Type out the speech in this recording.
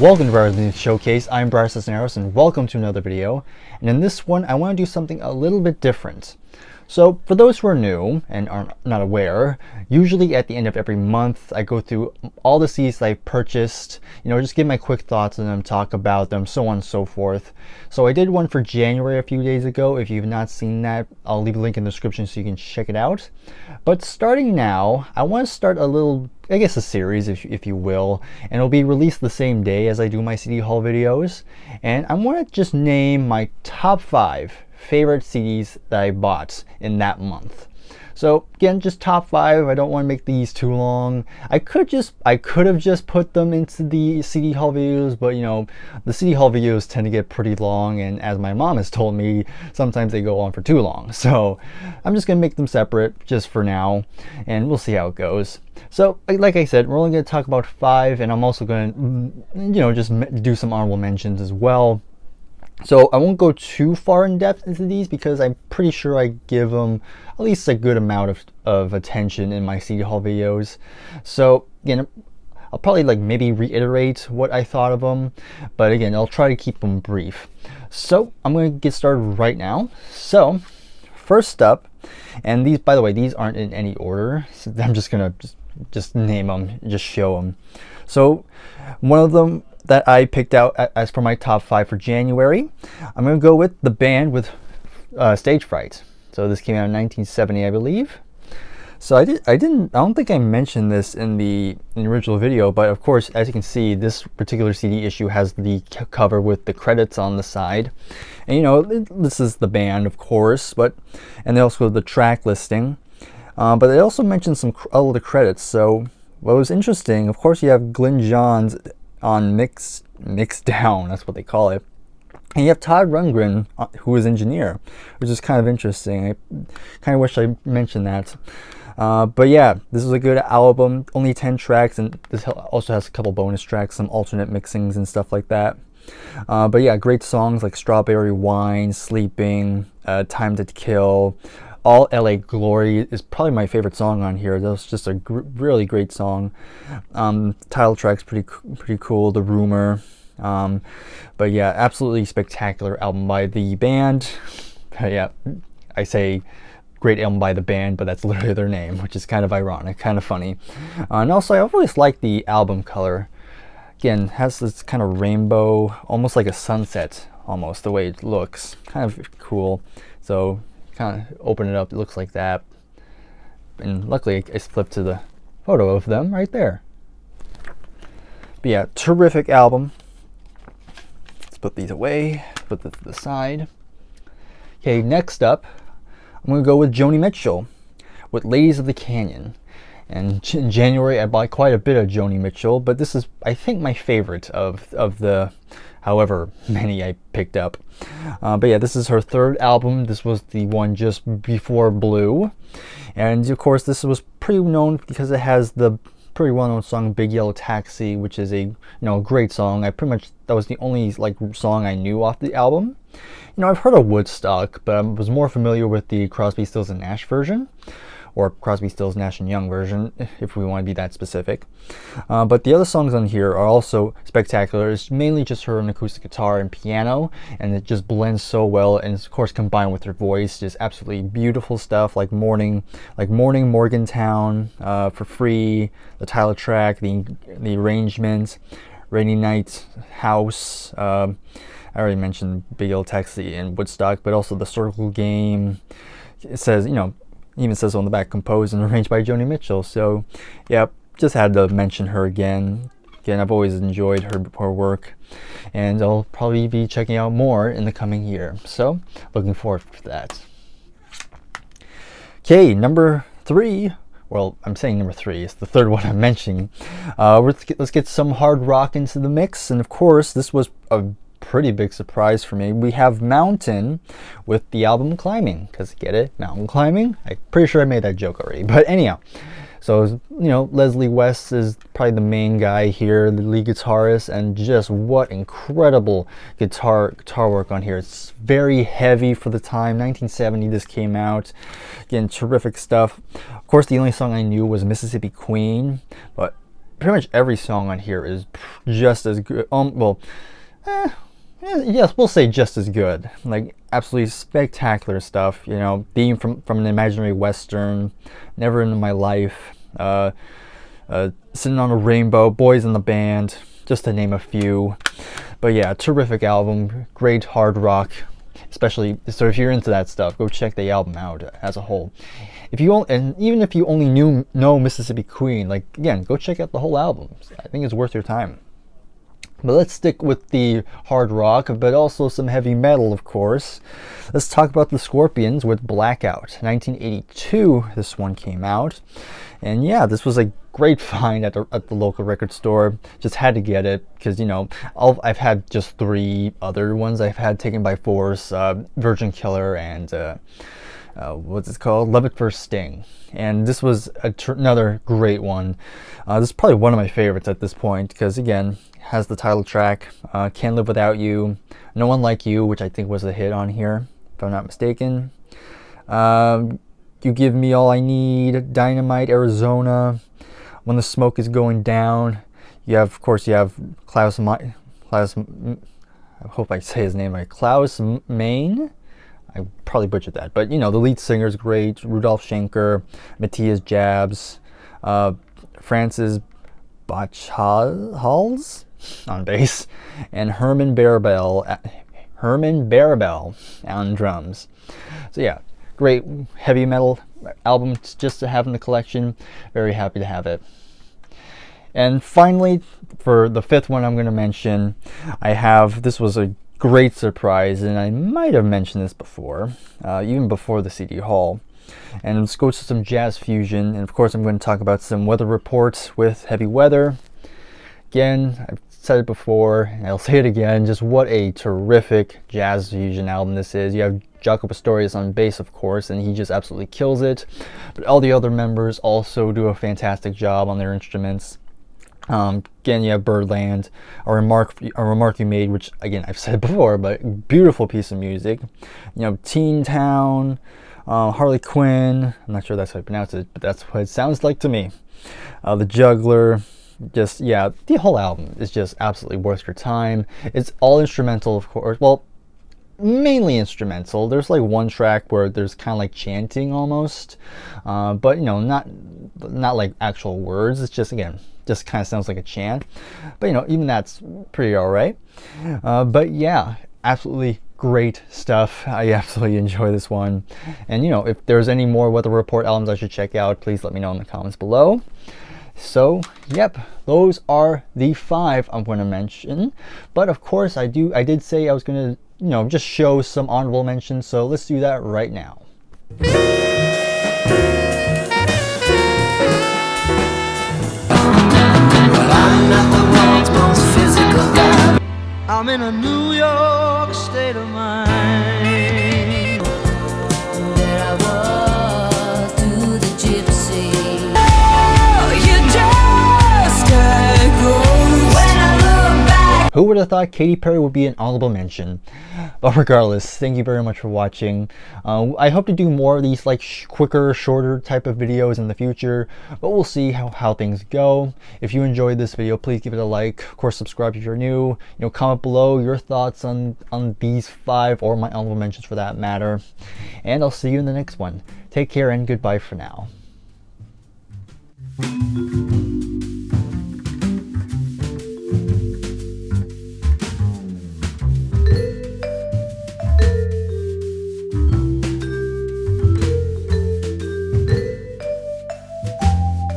Welcome to Brier's Music Showcase. I'm Bryer and welcome to another video. And in this one, I want to do something a little bit different. So for those who are new and are not aware, usually at the end of every month, I go through all the CDs that I purchased, just give my quick thoughts on them, talk about them, so on and so forth. So I did one for January a few days ago. If you've not seen that, I'll leave a link in the description so you can check it out. But starting now, I want to start a little, a series, if you will, and it'll be released the same day as I do my CD haul videos. And I want to just name my top 5 favorite CDs that I bought in that month. So again, just top 5. I don't want to make these too long. I could have just put them into the CD haul videos, but the CD haul videos tend to get pretty long, and as my mom has told me, sometimes they go on for too long. So I'm just gonna make them separate just for now, and we'll see how it goes. So like I said, we're only going to talk about 5, and I'm also going to just do some honorable mentions as well. So I won't go too far in depth into these because I'm pretty sure I give them at least a good amount of attention in my CD haul videos. So again, I'll probably maybe reiterate what I thought of them, but again, I'll try to keep them brief. So I'm going to get started right now. So first up, and these, by the way, these aren't in any order, so I'm just going to just name them, just show them. So one of them that I picked out as for my top 5 for January, I'm going to go with the band with Stage Fright. So this came out in 1970, I believe. So I don't think I mentioned this in the original video, but of course, as you can see, this particular CD issue has the cover with the credits on the side. And this is the band, of course, and they also have the track listing. But they also mentioned some other credits. So what was interesting, of course, you have Glyn Johns on mix down, that's what they call it, and you have Todd Rundgren, who is engineer, which is kind of interesting. I kind of wish I mentioned that. But yeah, this is a good album, only 10 tracks, and this also has a couple bonus tracks, some alternate mixings and stuff like that. But yeah, great songs like Strawberry Wine, Sleeping, Time to Kill. All LA Glory is probably my favorite song on here. That was just a really great song. Title track's pretty cool. The Rumor. But yeah, absolutely spectacular album by the band. Yeah, I say great album by the band, but that's literally their name, which is kind of ironic, kind of funny. And also, I always like the album color. Again, it has this kind of rainbow, almost like a sunset, almost the way it looks. Kind of cool. So kind of open it up, it looks like that, and luckily I flipped to the photo of them right there. But yeah, terrific album. Let's put these away, put this to the side. Okay, next up, I'm going to go with Joni Mitchell with Ladies of the Canyon. And in January I bought quite a bit of Joni Mitchell, but this is, I think, my favorite of the however many I picked up. But yeah, this is her 3rd album. This was the one just before Blue. And of course, this was pretty known because it has the pretty well-known song Big Yellow Taxi, which is a great song. That was the only song I knew off the album. I've heard of Woodstock, but I was more familiar with the Crosby, Stills and Nash version, or Crosby, Stills, Nash and Young version, if we want to be that specific. But the other songs on here are also spectacular. It's mainly just her on acoustic guitar and piano, and it just blends so well, and of course combined with her voice, just absolutely beautiful stuff like Morning, Morgantown, For Free, the title track, the arrangements, Rainy Night House, I already mentioned Big Yellow Taxi and Woodstock, but also the Circle Game. It says, even says on the back, composed and arranged by Joni Mitchell. So yeah, just had to mention her again. Again, I've always enjoyed her work, and I'll probably be checking out more in the coming year. So looking forward to that. Okay, number 3. Well, I'm saying number 3. It's the 3rd one I'm mentioning. Let's get some hard rock into the mix, and of course, this was a pretty big surprise for me. We have Mountain with the album Climbing, because get it, mountain climbing. I'm pretty sure I made that joke already, but anyhow. So Leslie West is probably the main guy here, the lead guitarist, and just what incredible guitar work on here. It's very heavy for the time. 1970 this came out. Again, terrific stuff. Of course, the only song I knew was Mississippi Queen, but pretty much every song on here is just as good. Yes, we'll say just as good. Like, absolutely spectacular stuff. You know, theme from an imaginary western, Never in My Life, Sitting on a Rainbow, Boys in the Band, just to name a few. But yeah, terrific album, great hard rock. Especially, so if you're into that stuff, go check the album out as a whole. And even if you only know Mississippi Queen, like, again, go check out the whole album. I think it's worth your time. But let's stick with the hard rock, but also some heavy metal, of course. Let's talk about the Scorpions with Blackout. 1982, this one came out. And yeah, this was a great find at the local record store. Just had to get it because, you know, I've had just 3 other ones I've had taken by force. Virgin Killer and what's it called? Love at First Sting. And this was another great one. This is probably one of my favorites at this point because, again, has the title track, Can't Live Without You, No One Like You, which I think was a hit on here, if I'm not mistaken. You Give Me All I Need, Dynamite, Arizona, When the Smoke Is Going Down. You have Klaus, I hope I say his name right, Klaus Main. I probably butchered that, but you know, the lead singer is great. Rudolf Schenker, Matthias Jabs, Francis Bachhals on bass, and Herman Barabel on drums. So yeah, great heavy metal album just to have in the collection. Very happy to have it. And finally, for the 5th one I'm going to mention, this was a great surprise, and I might have mentioned this before, even before the CD haul. And let's go to some jazz fusion, and of course I'm going to talk about some weather reports with Heavy Weather. Again, I've said it before, and I'll say it again, just what a terrific jazz fusion album this is. You have Jaco Pastorius on bass, of course, and he just absolutely kills it. But all the other members also do a fantastic job on their instruments. Again, you have Birdland, a remark you made, which again I've said before, but beautiful piece of music. You know, Teen Town, Harley Quinn. I'm not sure that's how you pronounce it, but that's what it sounds like to me. The Juggler. Just, yeah, the whole album is just absolutely worth your time. It's all instrumental, of course. Well, mainly instrumental. There's like one track where there's kind of like chanting almost, but you know, not like actual words. It's just, again, just kind of sounds like a chant. But you know, even that's pretty alright. But yeah, absolutely great stuff. I absolutely enjoy this one. And you know, if there's any more Weather Report albums I should check out, please let me know in the comments below. So, yep, those are the 5 I'm going to mention. But of course, I did say I was going to, you know, just show some honorable mentions. So let's do that right now. Well, I'm not the world's most physical guy. I'm in a New York state of mind. There I was through the gypsy. Who would have thought Katy Perry would be an honorable mention? But regardless, thank you very much for watching. I hope to do more of these like quicker, shorter type of videos in the future, but we'll see how things go. If you enjoyed this video, please give it a like. Of course, subscribe if you're new. You know, comment below your thoughts on these 5 or my honorable mentions for that matter. And I'll see you in the next one. Take care and goodbye for now.